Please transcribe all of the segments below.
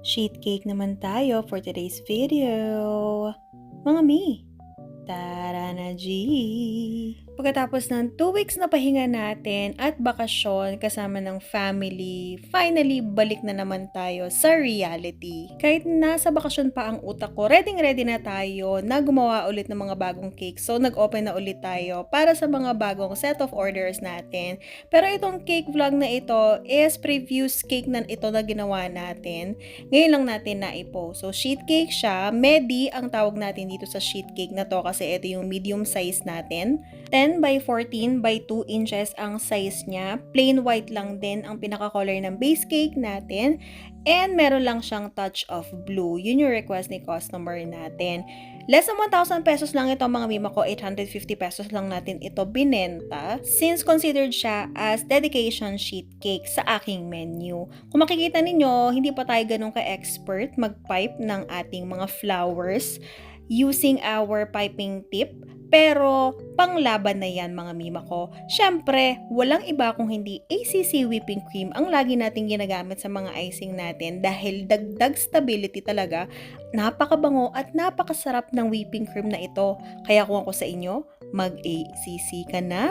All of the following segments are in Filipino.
Sheet cake naman tayo for today's video. Mga mi, tara na G! Pagkatapos ng 2 weeks na pahinga natin at bakasyon kasama ng family, finally balik na naman tayo sa reality. Kahit nasa bakasyon pa ang utak ko, ready na tayo na gumawa ulit ng mga bagong cake. So nag-open na ulit tayo para sa mga bagong set of orders natin. Pero itong cake vlog na ito is previous cake na ito na ginawa natin. Ngayon lang natin na-i-post. So sheet cake siya, medi ang tawag natin dito sa sheet cake na to kasi ito yung medium size natin. 10 by 14 by 2 inches ang size niya. Plain white lang din ang pinaka-color ng base cake natin. And meron lang siyang touch of blue. Yun yung request ni customer natin. Less than 1,000 pesos lang ito mga mima ko. 850 pesos lang natin ito binenta. Since considered siya as dedication sheet cake sa aking menu. Kung makikita ninyo, hindi pa tayo ganun ka-expert mag-pipe ng ating mga flowers using our piping tip. Pero, panglaban na yan mga mima ko. Syempre, walang iba kung hindi ACC whipping cream ang lagi nating ginagamit sa mga icing natin dahil dagdag stability talaga. Napakabango at napakasarap ng whipping cream na ito. Kaya kung ako sa inyo, mag-ACC ka na!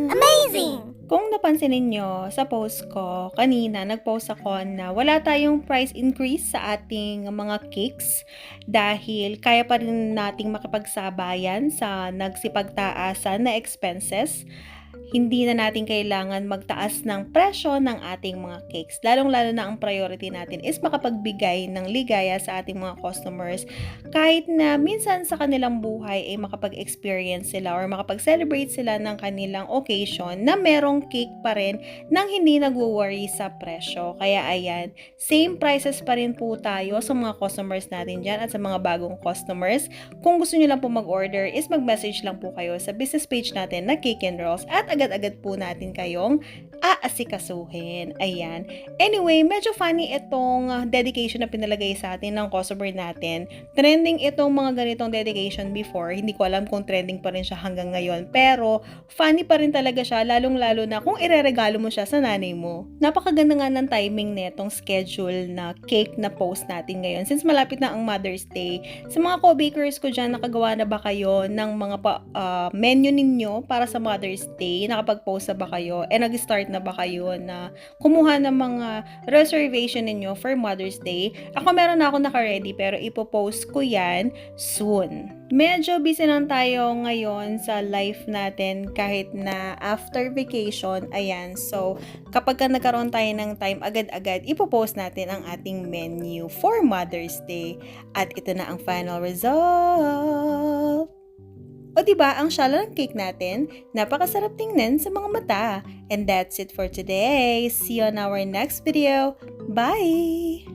Amazing! Kung napansin ninyo, sa post ko, kanina nag-post ako na wala tayong price increase sa ating mga cakes dahil kaya pa rin nating makipagsabayan sa nagsipagtaasan na expenses. Hindi na natin kailangan magtaas ng presyo ng ating mga cakes. Lalong-lalo na ang priority natin is makapagbigay ng ligaya sa ating mga customers kahit na minsan sa kanilang buhay ay makapag-experience sila or makapag-celebrate sila ng kanilang occasion na merong cake pa rin nang hindi nag-worry sa presyo. Kaya ayan, same prices pa rin po tayo sa mga customers natin dyan at sa mga bagong customers. Kung gusto nyo lang po mag-order is mag-message lang po kayo sa business page natin na Cake and Rolls at agad-agad po natin kayong aasikasuhin. Ayan. Anyway, medyo funny itong dedication na pinalagay sa atin ng customer natin. Trending itong mga ganitong dedication before. Hindi ko alam kung trending pa rin siya hanggang ngayon. Pero, funny pa rin talaga siya, lalong-lalo na kung ireregalo mo siya sa nanay mo. Napakaganda nga ng timing netong schedule na cake na post natin ngayon. Since malapit na ang Mother's Day, sa mga co-bakers ko dyan, nakagawa na ba kayo ng mga menu ninyo para sa Mother's Day? Nakapag-post na ba kayo? And nag-start na ba kayo na kumuha ng mga reservation ninyo for Mother's Day? Ako meron na ako naka-ready pero ipopost ko yan soon. Medyo busy lang tayo ngayon sa life natin kahit na after vacation. Ayan, so kapag nagkaroon tayo ng time, agad-agad ipopost natin ang ating menu for Mother's Day. At ito na ang final result! O diba, ang shala ng cake natin, napakasarap tingnan sa mga mata. And that's it for today. See you on our next video. Bye!